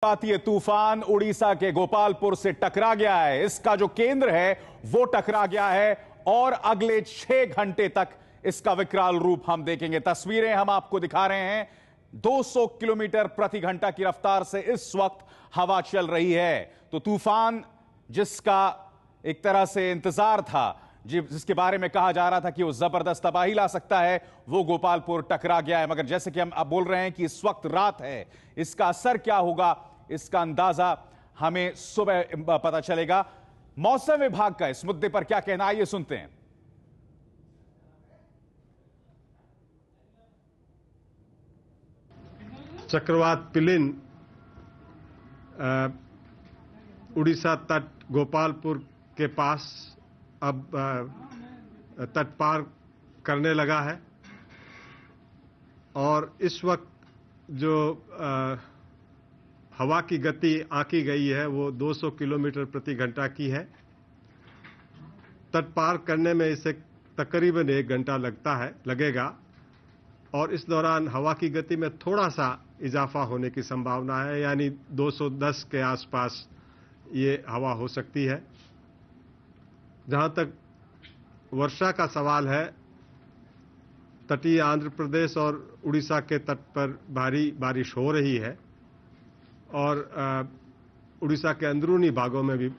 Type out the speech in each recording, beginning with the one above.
ये तूफान उड़ीसा के गोपालपुर से टकरा गया है। इसका जो केंद्र है वो टकरा गया है और अगले 6 घंटे तक इसका विकराल रूप हम देखेंगे। तस्वीरें हम आपको दिखा रहे हैं। 200 किलोमीटर प्रति घंटा की रफ्तार से इस वक्त हवा चल रही है। तो तूफान जिसका एक तरह से इंतजार था, जिसके बारे में कहा जा रहा था कि वो जबरदस्त तबाही ला सकता है, वो गोपालपुर टकरा गया है। मगर जैसे कि हम अब बोल रहे हैं कि इस वक्त रात है, इसका असर क्या होगा इसका अंदाजा हमें सुबह पता चलेगा। मौसम विभाग का इस मुद्दे पर क्या कहना है, ये सुनते हैं। चक्रवात पिलिन उड़ीसा तट गोपालपुर के पास अब तट पार करने लगा है और इस वक्त जो हवा की गति आंकी गई है वो 200 किलोमीटर प्रति घंटा की है। तट पार करने में इसे तकरीबन 1 घंटा लगेगा और इस दौरान हवा की गति में थोड़ा सा इजाफा होने की संभावना है, यानी 210 के आसपास ये हवा हो सकती है। जहां तक वर्षा का सवाल है, तटीय आंध्र प्रदेश और उड़ीसा के तट पर भारी बारिश हो रही है और उड़ीसा के अंदरूनी भागों में भी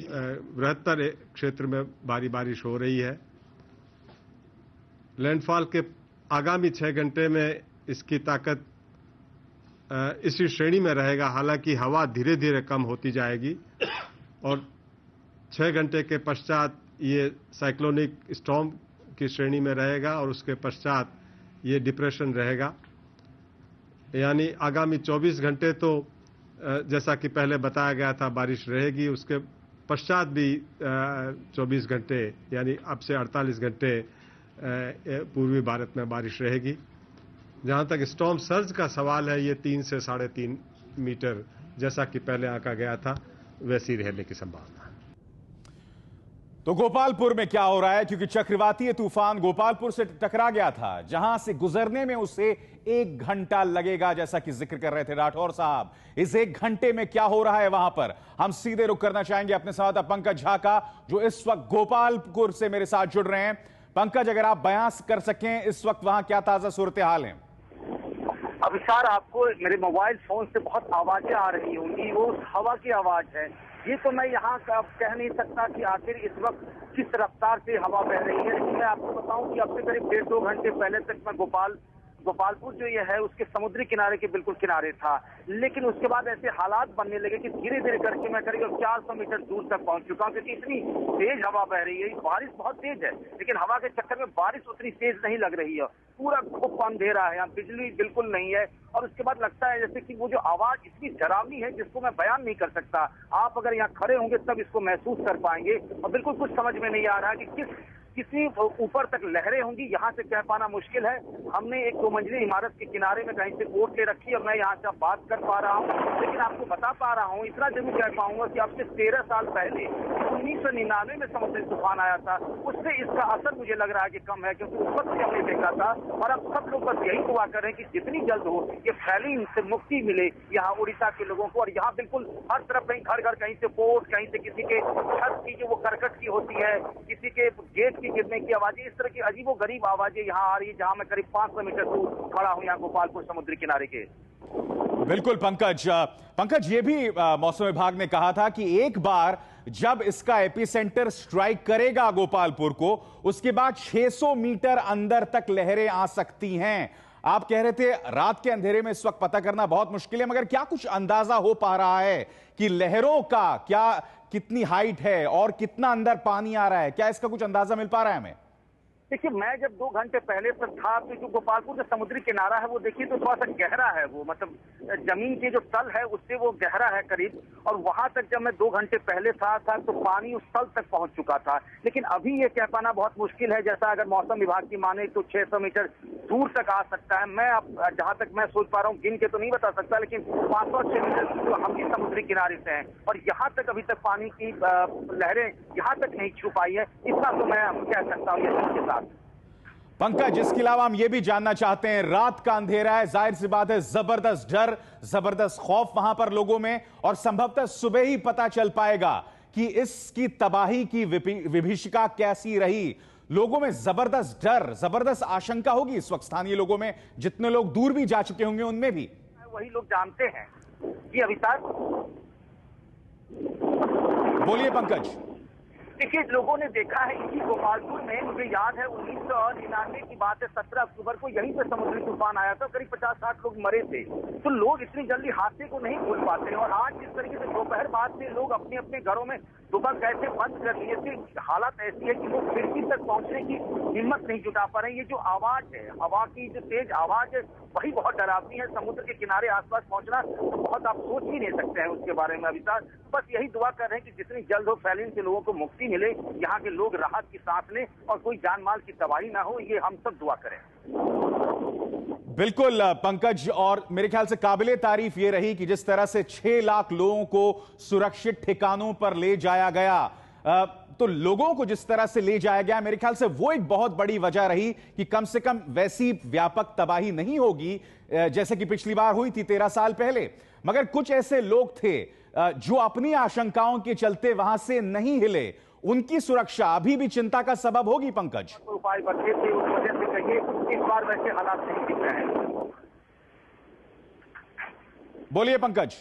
बृहत्तर क्षेत्र में भारी बारिश हो रही है। लैंडफॉल के आगामी 6 घंटे में इसकी ताकत इसी श्रेणी में रहेगा। हालांकि हवा धीरे धीरे कम होती जाएगी और 6 घंटे के पश्चात ये साइक्लोनिक स्टॉर्म की श्रेणी में रहेगा और उसके पश्चात ये डिप्रेशन रहेगा। यानी आगामी 24 घंटे तो जैसा कि पहले बताया गया था बारिश रहेगी, उसके पश्चात भी 24 घंटे यानी अब से 48 घंटे पूर्वी भारत में बारिश रहेगी। जहां तक स्टॉर्म सर्ज का सवाल है, ये 3 से 3.5 मीटर जैसा कि पहले आंका गया था वैसी रहने की संभावना है। तो गोपालपुर में क्या हो रहा है, क्योंकि चक्रवातीय तूफान गोपालपुर से टकरा गया था, जहां से गुजरने में उसे 1 घंटा लगेगा, जैसा कि जिक्र कर रहे थे राठौर साहब। इस 1 घंटे में क्या हो रहा है वहां पर हम सीधे रुख करना चाहेंगे अपने संवाददाता पंकज झा का, जो इस वक्त गोपालपुर से मेरे साथ जुड़ रहे हैं। पंकज, अगर आप बयां कर सकें इस वक्त वहां क्या ताजा सूरत हाल है? अभिसार, आपको मेरे मोबाइल फोन से बहुत आवाजें आ रही होंगी, वो हवा की आवाज है। ये तो मैं यहाँ कह नहीं सकता कि आखिर इस वक्त किस रफ्तार से हवा बह रही है, लेकिन मैं आपको बताऊं कि अब से करीब 1.5-2 घंटे पहले तक मैं गोपालपुर जो ये है उसके समुद्री किनारे के बिल्कुल किनारे था। लेकिन उसके बाद ऐसे हालात बनने लगे कि धीरे धीरे करके मैं करीब 400 मीटर दूर तक पहुंच चुका हूं, क्योंकि इतनी तेज हवा बह रही है। बारिश बहुत तेज है, लेकिन हवा के चक्कर में बारिश उतनी तेज नहीं लग रही है। पूरा खूब अंधेरा है, यहाँ बिजली बिल्कुल नहीं है और उसके बाद लगता है जैसे कि वो जो आवाज इतनी डरावनी है जिसको मैं बयान नहीं कर सकता। आप अगर यहाँ खड़े होंगे तब इसको महसूस कर पाएंगे और बिल्कुल कुछ समझ में नहीं आ रहा कि कितनी ऊपर तक लहरें होंगी, यहाँ से कह पाना मुश्किल है। हमने एक 2 मंजिली इमारत के किनारे में कहीं से बोट ले रखी और मैं यहाँ से बात कर पा रहा हूँ, लेकिन आपको बता पा रहा हूँ, इतना जरूर कह पाऊंगा कि अब से 13 साल पहले 1999 में समुद्री तूफान आया था, उससे इसका असर मुझे लग रहा है कि कम है, क्योंकि उस वक्त हमने देखा था। और अब सब लोग बस यही दुआ कर रहे हैं कि जितनी जल्द हो ये फैली इनसे मुक्ति मिले यहाँ उड़ीसा के लोगों को। और यहाँ बिल्कुल हर तरफ कहीं घर कहीं से पोर्ट, कहीं से किसी के छत की जो वो करकट की होती है, किसी के गेट की गिरने की आवाजें, इस तरह की अजीबो गरीब आवाजें यहाँ आ रही है, जहां मैं करीब 500 मीटर दूर खड़ा हूं यहाँ गोपालपुर समुद्री किनारे के। बिल्कुल पंकज, ये भी मौसम विभाग ने कहा था कि एक बार जब इसका एपिसेंटर स्ट्राइक करेगा गोपालपुर को, उसके बाद 600 मीटर अंदर तक लहरें आ सकती हैं। आप कह रहे थे रात के अंधेरे में इस वक्त पता करना बहुत मुश्किल है, मगर क्या कुछ अंदाजा हो पा रहा है कि लहरों का कितनी हाइट है और कितना अंदर पानी आ रहा है? क्या इसका कुछ अंदाजा मिल पा रहा है हमें? देखिए, मैं जब 2 घंटे पहले तक था तो जो गोपालपुर का समुद्री किनारा है वो देखिए तो थोड़ा सा गहरा है, वो मतलब जमीन के जो तल है उससे वो गहरा है करीब, और वहां तक जब मैं 2 घंटे पहले था तो पानी उस तल तक पहुंच चुका था। लेकिन अभी ये कह पाना बहुत मुश्किल है, जैसा अगर मौसम विभाग की माने तो 600 मीटर दूर तक आ सकता है। मैं अब जहां तक मैं सोच पा रहा हूँ, गिन के तो नहीं बता सकता, लेकिन 506 मीटर दूर हम भी समुद्री किनारे से हैं और यहाँ तक अभी तक पानी की लहरें यहाँ तक नहीं छू पाई है। इतना तो मैं कह सकता हूँ ये के साथ। पंकज, इसके अलावा हम यह भी जानना चाहते हैं, रात का अंधेरा है, जाहिर सी बात है जबरदस्त डर, जबरदस्त खौफ वहां पर लोगों में, और संभवतः सुबह ही पता चल पाएगा कि इसकी तबाही की विभीषिका कैसी रही। लोगों में जबरदस्त डर, जबरदस्त आशंका होगी इस वक्त स्थानीय लोगों में, जितने लोग दूर भी जा चुके होंगे उनमें भी। वही लोग जानते हैं। जी अभिषेक, बोलिए पंकज। देखिए, लोगों ने देखा है इसी गोपालपुर में, मुझे याद है 1999 की बात है, 17 अक्टूबर को यहीं पे समुद्री तूफान आया था, करीब 50-60 लोग मरे थे। तो लोग इतनी जल्दी हादसे को नहीं भूल पाते, और आज जिस तरीके से दोपहर बाद से लोग अपने अपने घरों में सुबह कैसे बंद कर लिए थे, हालत ऐसी है कि लोग खिड़की तक पहुंचने की हिम्मत नहीं जुटा पा रहे हैं। ये जो आवाज है, हवा की जो तेज आवाज है, वही बहुत डरावनी है। समुद्र के किनारे आसपास पहुंचना तो बहुत आप सोच ही नहीं सकते हैं उसके बारे में अभिषेक। बस यही दुआ कर रहे हैं कि जितनी जल्द हो फैलिन से लोगों को मुक्ति मिले, यहाँ के लोग राहत की सांस लें और कोई जान माल की तबाही ना हो, ये हम सब दुआ करें। बिल्कुल पंकज, और मेरे ख्याल से काबिले तारीफ ये रही कि जिस तरह से 6 लाख लोगों को सुरक्षित ठिकानों पर ले जाया गया, तो लोगों को जिस तरह से ले जाया गया, मेरे ख्याल से वो एक बहुत बड़ी वजह रही कि कम से कम वैसी व्यापक तबाही नहीं होगी जैसे कि पिछली बार हुई थी 13 साल पहले। मगर कुछ ऐसे लोग थे जो अपनी आशंकाओं के चलते वहां से नहीं हिले, उनकी सुरक्षा अभी भी चिंता का सबब होगी पंकज। उपाय बचे थे, उस वजह से कहिए इस बार वैसे हालात नहीं दिख रहे हैं। बोलिए पंकज।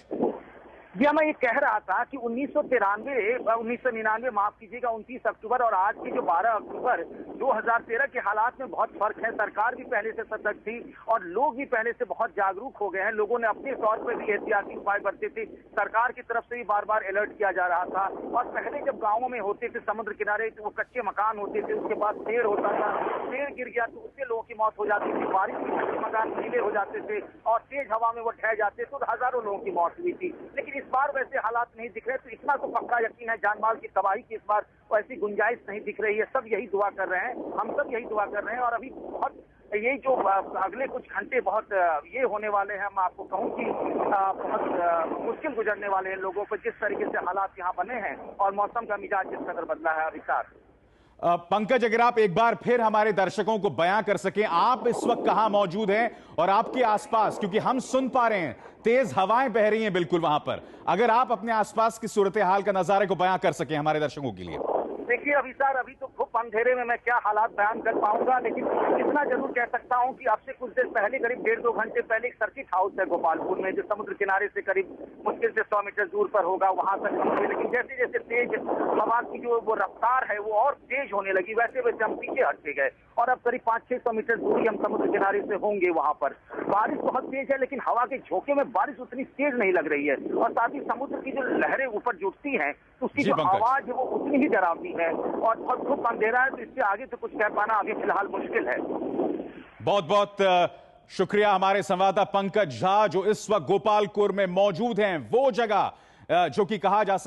भैया, मैं ये कह रहा था कि 1999 माफ कीजिएगा 29 अक्टूबर और आज की जो 12 अक्टूबर 2013 के हालात में बहुत फर्क है। सरकार भी पहले से सतर्क थी और लोग भी पहले से बहुत जागरूक हो गए हैं। लोगों ने अपने तौर पर भी एहतियाती उपाय बरते थे, सरकार की तरफ से भी बार बार अलर्ट किया जा रहा था। और पहले जब गाँवों में होते थे समुद्र किनारे, तो वो कच्चे मकान होते थे, उसके बाद पेड़ होता था, पेड़ गिर गया तो उससे लोगों की मौत हो जाती थी, बारिश में कच्चे मकान गीले हो जाते थे और तेज हवा में वो ढह जाते, तो हजारों लोगों की मौत हुई थी। लेकिन इस बार वैसे हालात नहीं दिख रहे, तो इतना तो पक्का यकीन है जान माल की तबाही की इस बार ऐसी गुंजाइश नहीं दिख रही है। सब यही दुआ कर रहे हैं, हम सब यही दुआ कर रहे हैं। और अभी बहुत ये जो अगले कुछ घंटे बहुत ये होने वाले हैं, मैं आपको कहूँ कि बहुत मुश्किल गुजरने वाले हैं लोगों पर, जिस तरीके से हालात यहाँ बने हैं और मौसम का मिजाज जिस कदर बदला है। अभिषेक, पंकज, अगर आप एक बार फिर हमारे दर्शकों को बयां कर सकें, आप इस वक्त कहां मौजूद हैं और आपके आसपास, क्योंकि हम सुन पा रहे हैं तेज हवाएं बह रही हैं बिल्कुल वहां पर, अगर आप अपने आसपास की सूरत हाल का नजारे को बयां कर सकें हमारे दर्शकों के लिए। देखिए अभिषेक, अभी तो खूब अंधेरे में मैं क्या हालात बयान कर पाऊंगा, लेकिन इतना जरूर कह सकता हूं कि अब से कुछ देर पहले, करीब 1.5-2 घंटे पहले, एक सर्किट हाउस है गोपालपुर में जो समुद्र किनारे से करीब मुश्किल से 100 मीटर दूर पर होगा, वहां तक पहुंचे। लेकिन जैसे जैसे तेज हवा की जो वो रफ्तार है वो और तेज होने लगी, वैसे वैसे हम पीछे हटते गए और अब करीब 500-600 मीटर दूरी हम समुद्र किनारे से होंगे। वहां पर बारिश बहुत तेज है, लेकिन हवा के झोंके में बारिश उतनी तेज नहीं लग रही है, और साथ ही समुद्र की जो लहरें ऊपर जुटती हैं तो उसकी जो आवाज है वो उतनी ही डरावनी है। और बहुत खूब अंधेरा है, तो इससे आगे तो कुछ कह पाना अभी फिलहाल मुश्किल है। बहुत बहुत शुक्रिया हमारे संवाददाता पंकज झा, जो इस वक्त गोपालपुर में मौजूद हैं, वो जगह जो कि कहा जा सकता